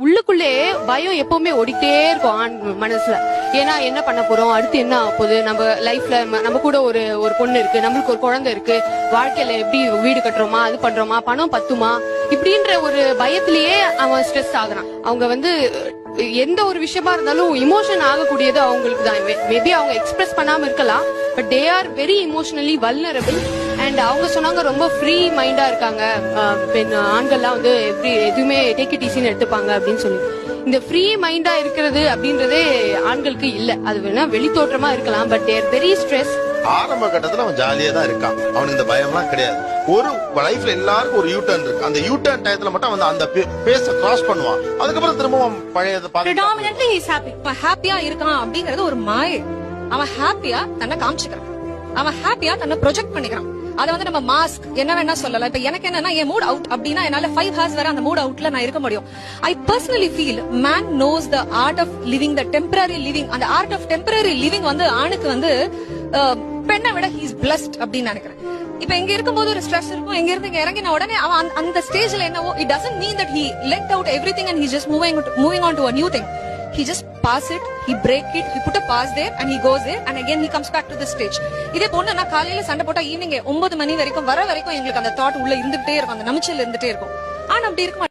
உள்ளுக்குள்ளே பயம் எப்பவுமே ஓடிட்டே இருக்கும் ஆண் மனசுல. ஏன்னா என்ன பண்ண போறோம், அடுத்து என்ன ஆக போகுது, நம்ம லைஃப்ல நம்ம கூட ஒரு பொண்ணு இருக்கு, நம்மளுக்கு ஒரு குழந்தை இருக்கு, வாழ்க்கையில எப்படி வீடு கட்டுறோமா, அது பண்றோமா, பணம் பத்துமா, இப்படின்ற ஒரு பயத்திலேயே அவன் ஸ்ட்ரெஸ் ஆகுறான். அவங்க எந்த ஒரு விஷயமா இருந்தாலும் இமோஷன் ஆகக்கூடியது அவங்களுக்கு தான். மேபி அவங்க எக்ஸ்பிரஸ் பண்ணாம இருக்கலாம், but they are very emotionally vulnerable. And அவங்க சொன்னாங்க ரொம்ப ஃப்ரீ மைண்டா இருக்காங்க ஆண்கள்லாம், எதுவுமே டேக் இட் ஈஸின்னு எடுத்துப்பாங்க அப்படின்னு சொல்லி. இந்த ஃப்ரீ மைண்டா இருக்கிறது அப்படின்றதே ஆண்களுக்கு இல்ல. அது வேணா வெளி தோற்றமா இருக்கலாம், பட் தேர் வெரி ஸ்ட்ரெஸ். ஆரம்ப கட்டத்துல அவன் ஜாலியா தான் இருக்கான், அவனுக்கு இந்த பயம்லாம் கிடையாது. ஒரு லைஃப்ல எல்லாருக்கும் ஒரு யூ டர்ன் இருக்கு. அந்த யூ டர்ன் டயத்துல மட்டும் அவன் அந்த பேஸ கிராஸ் பண்ணுவான். அதுக்கப்புறம் திரும்பவும் பழையதை predominantly he's happy. ஹாப்பியா இருக்கான் அப்படிங்கறது ஒரு மாயை. அவன் ஹாப்பியா தன்னை காமிச்சுக்கிறான், அவன் ஹாப்பியா தன்னை ப்ரொஜெக்ட் பண்ணிக்கிறான். அத நம்ம மாஸ்க் என்ன வேணா சொல்லலாம். இப்ப எனக்கு என்னன்னா, என் மூட் அவுட் அப்படின்னா என்னால 5 hours வரை அந்த மூட் அவுட்ல நான் இருக்க முடியும். I personally feel man knows the art of living, the temporary living. அந்த ஆர்ட் ஆஃப் டெம்பரரி லிவிங் ஆணுக்கு பெண்ணை விட ஹீஸ் பிளஸ்ட் அப்படின்னு நினைக்கிறேன். இப்ப இங்க இருக்கும்போது ஒரு ஸ்ட்ரெஸ் இருக்கும், இங்க இருந்து இங்க இறங்கின உடனே அவன் அந்த ஸ்டேஜ்ல என்னவோ, it doesn't mean that he let out everything and he's just moving on to a new thing. He just pass it, he break it, he put a pause there and he goes there and again he comes back to the stage. இதே பொண்ணு நான் காலையில சண்டை போட்டா evening 9 மணி வரைக்கும் எங்களுக்கு அந்த thought உள்ள இருந்துட்டே இருக்கும், அந்த நமிச்சல் இருந்துட்டே இருக்கும். ஆனா அப்படி இருக்க